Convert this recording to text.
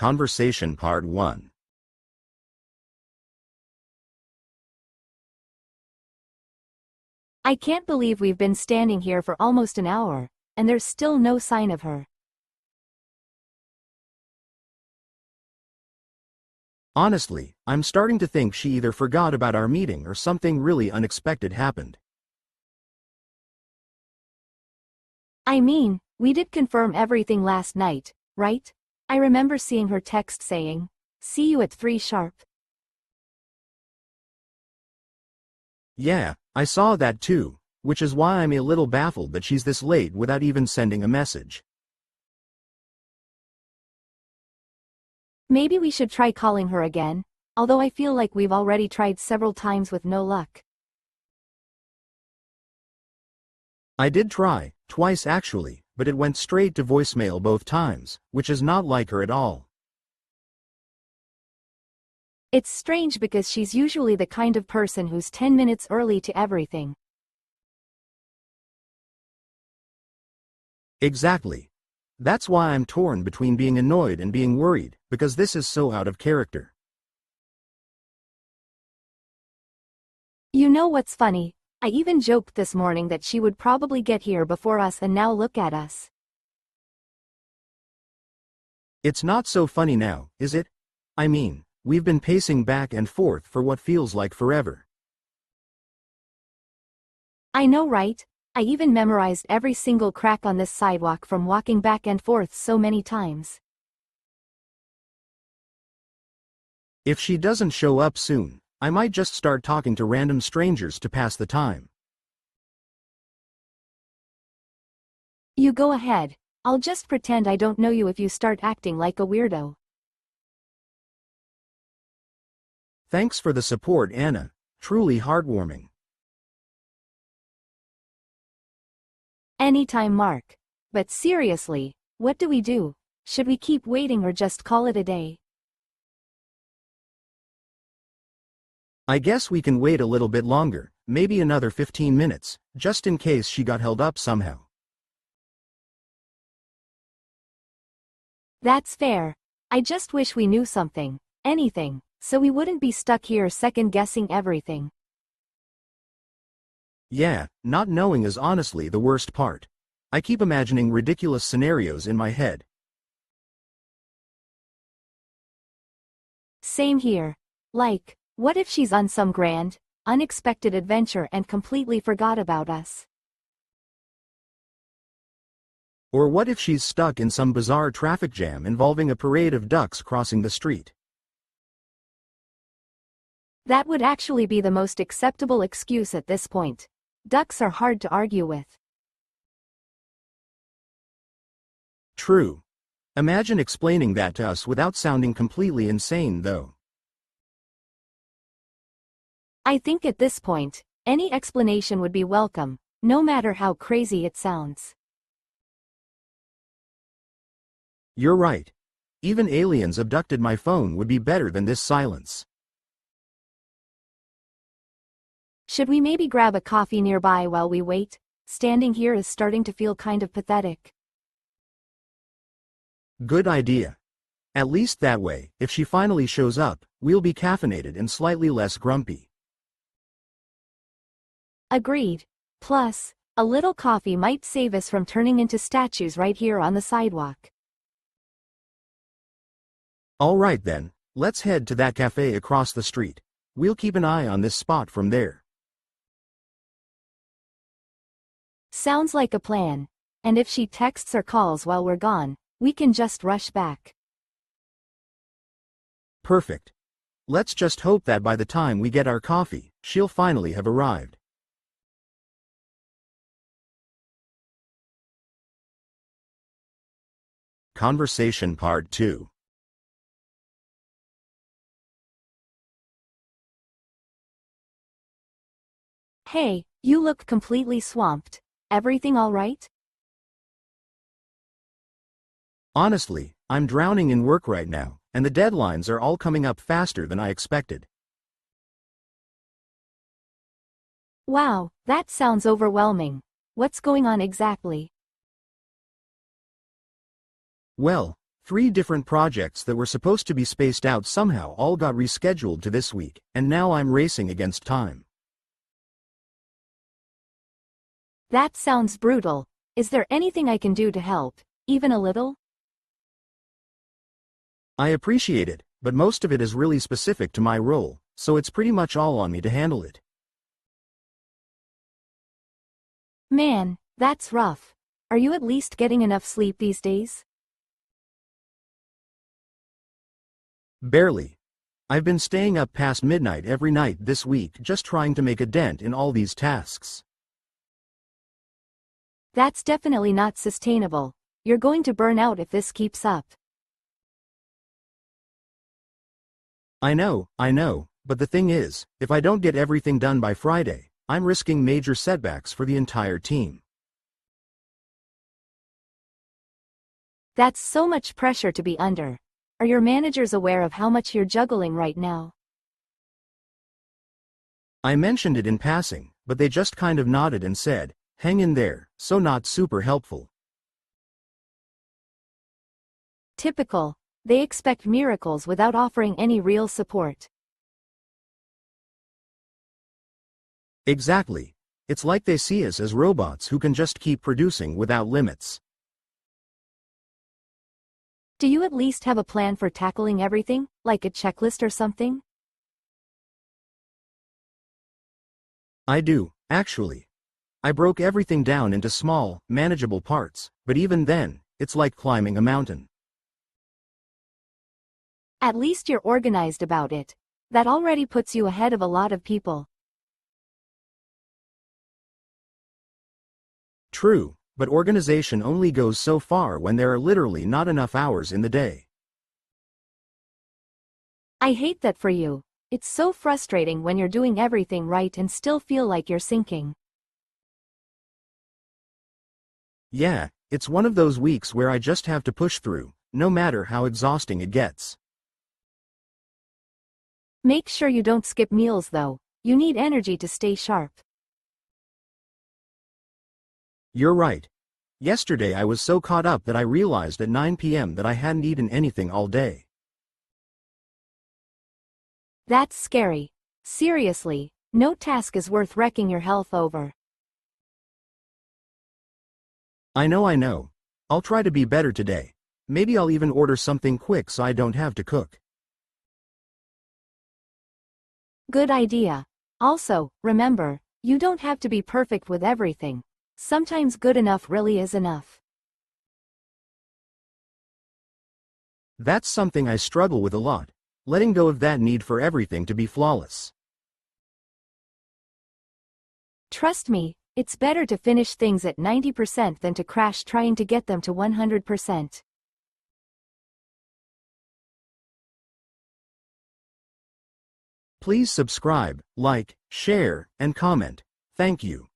Conversation Part 1. I can't believe we've been standing here for almost an hour, and there's still no sign of her. Honestly, I'm starting to think she either forgot about our meeting or something really unexpected happened. I mean, we did confirm everything last night, right? I remember seeing her text saying, "See you at 3 sharp." Yeah, I saw that too, which is why I'm a little baffled that she's this late without even sending a message. Maybe we should try calling her again, although I feel like we've already tried several times with no luck. I did try, twice actually, but it went straight to voicemail both times, which is not like her at all. It's strange because she's usually the kind of person who's 10 minutes early to everything. Exactly. That's why I'm torn between being annoyed and being worried, because this is so out of character. You know what's funny? I even joked this morning that she would probably get here before us, and now look at us. It's not so funny now, is it? I mean, we've been pacing back and forth for what feels like forever. I know, right? I even memorized every single crack on this sidewalk from walking back and forth so many times. If she doesn't show up soon, I might just start talking to random strangers to pass the time. You go ahead. I'll just pretend I don't know you if you start acting like a weirdo. Thanks for the support, Anna. Truly heartwarming. Anytime, Mark. But seriously, what do we do? Should we keep waiting or just call it a day? I guess we can wait a little bit longer, maybe another 15 minutes, just in case she got held up somehow. That's fair. I just wish we knew something, anything, so we wouldn't be stuck here second-guessing everything. Yeah, not knowing is honestly the worst part. I keep imagining ridiculous scenarios in my head. Same here. Like, what if she's on some grand, unexpected adventure and completely forgot about us? Or what if she's stuck in some bizarre traffic jam involving a parade of ducks crossing the street? That would actually be the most acceptable excuse at this point. Ducks are hard to argue with. True. Imagine explaining that to us without sounding completely insane, though. I think at this point, any explanation would be welcome, no matter how crazy it sounds. You're right. Even aliens abducted my phone would be better than this silence. Should we maybe grab a coffee nearby while we wait? Standing here is starting to feel kind of pathetic. Good idea. At least that way, if she finally shows up, we'll be caffeinated and slightly less grumpy. Agreed. Plus, a little coffee might save us from turning into statues right here on the sidewalk. All right then, let's head to that cafe across the street. We'll keep an eye on this spot from there. Sounds like a plan. And if she texts or calls while we're gone, we can just rush back. Perfect. Let's just hope that by the time we get our coffee, she'll finally have arrived. Conversation Part 2. Hey, you look completely swamped. Everything all right? Honestly, I'm drowning in work right now, and the deadlines are all coming up faster than I expected. Wow, that sounds overwhelming. What's going on exactly? Well, 3 different projects that were supposed to be spaced out somehow all got rescheduled to this week, and now I'm racing against time. That sounds brutal. Is there anything I can do to help, even a little? I appreciate it, but most of it is really specific to my role, so it's pretty much all on me to handle it. Man, that's rough. Are you at least getting enough sleep these days? Barely. I've been staying up past midnight every night this week just trying to make a dent in all these tasks. That's definitely not sustainable. You're going to burn out if this keeps up. I know, but the thing is, if I don't get everything done by Friday, I'm risking major setbacks for the entire team. That's so much pressure to be under. Are your managers aware of how much you're juggling right now? I mentioned it in passing, but they just kind of nodded and said, "Hang in there," so not super helpful. Typical. They expect miracles without offering any real support. Exactly. It's like they see us as robots who can just keep producing without limits. Do you at least have a plan for tackling everything, like a checklist or something? I do, actually. I broke everything down into small, manageable parts, but even then, it's like climbing a mountain. At least you're organized about it. That already puts you ahead of a lot of people. True, but organization only goes so far when there are literally not enough hours in the day. I hate that for you. It's so frustrating when you're doing everything right and still feel like you're sinking. Yeah, it's one of those weeks where I just have to push through, no matter how exhausting it gets. Make sure you don't skip meals though. You need energy to stay sharp. You're right. Yesterday I was so caught up that I realized at 9 p.m. that I hadn't eaten anything all day. That's scary. Seriously, no task is worth wrecking your health over. I know. I'll try to be better today. Maybe I'll even order something quick so I don't have to cook. Good idea. Also, remember, you don't have to be perfect with everything. Sometimes good enough really is enough. That's something I struggle with a lot, letting go of that need for everything to be flawless. Trust me, it's better to finish things at 90% than to crash trying to get them to 100%. Please subscribe, like, share, and comment. Thank you.